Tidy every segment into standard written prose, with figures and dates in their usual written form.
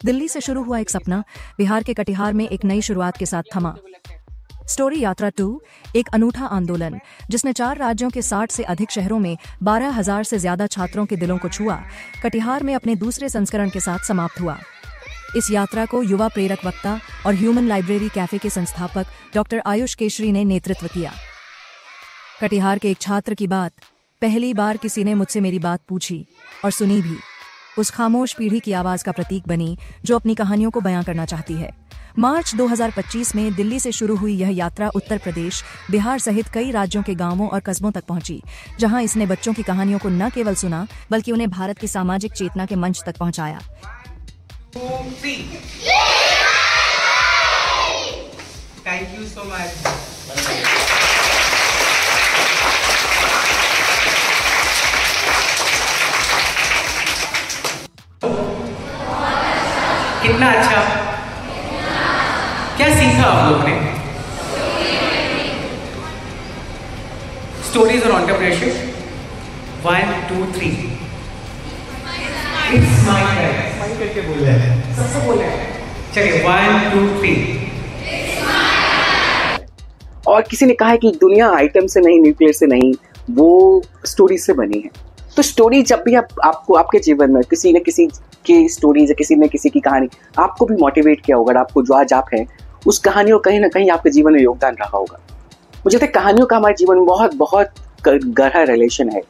दिल्ली से शुरू हुआ एक सपना बिहार के कटिहार में एक नई शुरुआत के साथ थमा। स्टोरी यात्रा 2 एक अनूठा आंदोलन जिसने 4 राज्यों के 60 से अधिक शहरों में 12,000 से ज्यादा छात्रों के दिलों को छुआ, कटिहार में अपने दूसरे संस्करण के साथ समाप्त हुआ। इस यात्रा को युवा प्रेरक वक्ता और ह्यूमन लाइब्रेरी कैफे के संस्थापक डॉक्टर आयुष केशरी ने नेतृत्व किया। कटिहार के एक छात्र की बात, पहली बार किसी ने मुझसे मेरी बात पूछी और सुनी भी, उस खामोश पीढ़ी की आवाज का प्रतीक बनी जो अपनी कहानियों को बयां करना चाहती है। मार्च 2025 में दिल्ली से शुरू हुई यह यात्रा उत्तर प्रदेश, बिहार सहित कई राज्यों के गांवों और कस्बों तक पहुंची, जहां इसने बच्चों की कहानियों को न केवल सुना बल्कि उन्हें भारत की सामाजिक चेतना के मंच तक पहुंचाया। Thank you so much. कितना अच्छा, क्या सीखा आप लोगों ने? स्टोरीज और entrepreneurship 1 2 3 it's my time. Smile करके बोल रहे हैं, सबसे बोल रहे हैं। चलिए 1 2 3। और किसी ने कहा है कि दुनिया आइटम से नहीं, न्यूक्लियर से नहीं, वो स्टोरी से बनी है। तो स्टोरी जब भी आपको आपके जीवन में किसी न किसी की स्टोरीज या किसी न किसी की कहानी आपको भी मोटिवेट किया होगा, आपको जो आज आप हैं उस कहानियों कहीं ना कहीं आपके जीवन में योगदान रहा होगा। मुझे लगता है कहानियों का हमारे जीवन में बहुत बहुत गहरा रिलेशन है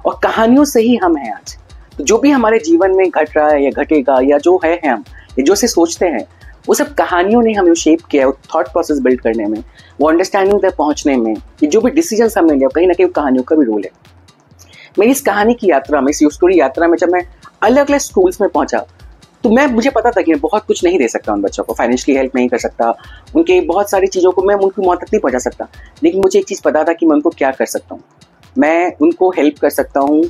और कहानियों से ही हम हैं आज। तो जो भी हमारे जीवन में घट रहा है या घटेगा या जो है हम या जो से सोचते हैं, वो सब कहानियों ने हमें शेप किया है, वो थॉट प्रोसेस बिल्ड करने में, वो अंडरस्टैंडिंग तक पहुंचने में, ये जो भी डिसीजंस हमने लिया कहीं ना कहीं कहानियों का भी रोल है। मेरी इस कहानी की यात्रा में, इस स्टोरी यात्रा में, जब मैं अलग अलग स्कूल्स में पहुंचा तो मुझे पता था कि मैं बहुत कुछ नहीं दे सकता उन बच्चों को, फाइनेंशियली हेल्प नहीं कर सकता, उनके बहुत सारी चीज़ों को मैं उनकी मौत तक नहीं पहुंचा सकता, लेकिन मुझे एक चीज़ पता था कि मैं उनको क्या कर सकता हूँ। मैं उनको हेल्प कर सकता हूँ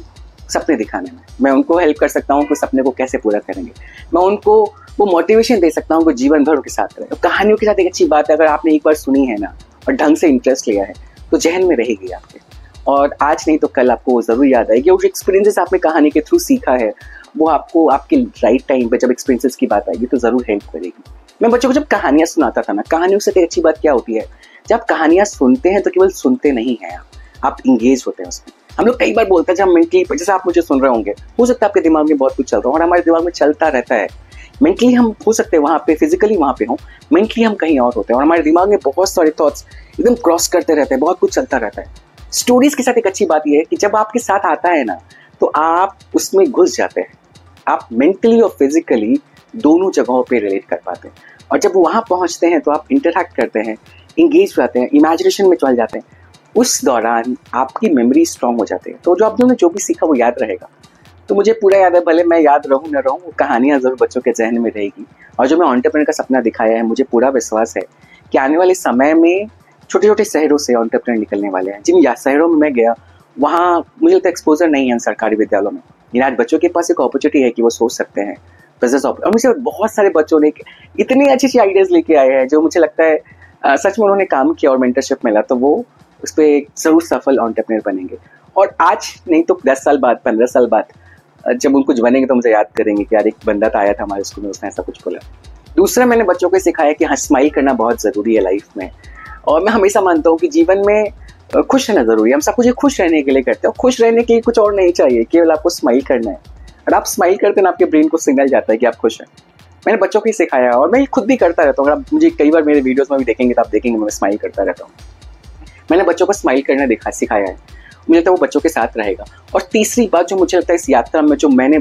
सपने दिखाने में, मैं उनको हेल्प कर सकता हूँ कि सपने को कैसे पूरा करेंगे, मैं उनको वो मोटिवेशन दे सकता हूँ कि जीवन भर उनके साथ रहे। कहानियों के साथ एक अच्छी बात है, अगर आपने एक बार सुनी है ना और ढंग से इंटरेस्ट लिया है तो जहन में रहेगी आपके, और आज नहीं तो कल आपको ज़रूर याद आएगी। और जो एक्सपीरियंसेस आपने कहानी के थ्रू सीखा है वो आपको आपके राइट टाइम पे जब एक्सपीरियंसेस की बात आएगी तो ज़रूर हेल्प करेगी। मैं बच्चों को जब कहानियाँ सुनाता था ना, कहानियों से एक अच्छी बात क्या होती है, जब आप कहानियाँ सुनते हैं तो केवल सुनते नहीं हैं, आप इंगेज होते हैं उसमें। हम लोग कई बार बोलते हैं जब मेंटली, जैसे आप मुझे सुन रहे होंगे, हो सकता है आपके दिमाग में बहुत कुछ चल रहा हो और हमारे दिमाग में चलता रहता है। मेंटली हम हो सकते हैं वहाँ पे, फिजिकली वहाँ पे हों, मेंटली हम कहीं और होते हैं और हमारे दिमाग में बहुत सारे थॉट्स एकदम क्रॉस करते रहते हैं, बहुत कुछ चलता रहता है। स्टोरीज के साथ एक अच्छी बात यह है कि जब आपके साथ आता है ना तो आप उसमें घुस जाते हैं, आप मेंटली और फिजिकली दोनों जगहों पे रिलेट कर पाते हैं, और जब वहाँ पहुँचते हैं तो आप इंटरैक्ट करते हैं, इंगेज रहते हैं, इमेजिनेशन में चल जाते हैं। उस दौरान आपकी मेमोरी स्ट्रांग हो जाती है, तो जो आपने जो भी सीखा वो याद रहेगा। तो मुझे पूरा याद है, भले मैं याद रहूँ न रहूँ, वो कहानियाँ ज़रूर बच्चों के जहन में रहेगी। और जो मैं एंटरप्रेन्योर का सपना दिखाया है, मुझे पूरा विश्वास है कि आने वाले समय में छोटे छोटे शहरों से एंटरप्रेन्योर निकलने वाले हैं। जिन शहरों में मैं गया वहाँ मुझे लगता है एक्सपोजर नहीं है सरकारी विद्यालयों में, लेकिन आज बच्चों के पास एक अपॉर्चुनिटी है कि वो सोच सकते हैं बिजनेस। और मुझे बहुत सारे बच्चों ने इतनी अच्छी अच्छी आइडियाज़ लेके आए हैं जो मुझे लगता है सच में उन्होंने काम किया और मेंटरशिप मिला तो वो उस पर ज़रूर सफल एंटरप्रेन्योर बनेंगे। और आज नहीं तो 10 साल बाद, 15 साल बाद जब उनको बनेंगे तो मुझे याद करेंगे कि यार एक बंदा तो आया था हमारे स्कूल में, उसने ऐसा कुछ बोला। दूसरा, मैंने बच्चों को सिखाया कि हाँ, स्माइल करना बहुत ज़रूरी है लाइफ में। और मैं हमेशा मानता हूँ कि जीवन में खुश रहना ज़रूरी है। हम सब कुछ खुश रहने के लिए करते हैं, खुश रहने के लिए कुछ और नहीं चाहिए, केवल आपको स्माइल करना है। और आप स्माइल करते हैं ना, आपके ब्रेन को सिग्नल जाता है कि आप खुश हैं। मैंने बच्चों को ही सिखाया और मैं खुद भी करता रहता हूँ। अगर आप मुझे कई बार मेरे वीडियोज़ में भी देखेंगे तो आप देखेंगे मैं स्माइल करता रहता हूँ। मैंने बच्चों को स्माइल करना सिखाया है, मुझे लगता है वो बच्चों के साथ रहेगा। और तीसरी बात जो मुझे लगता है इस यात्रा में जो मैंने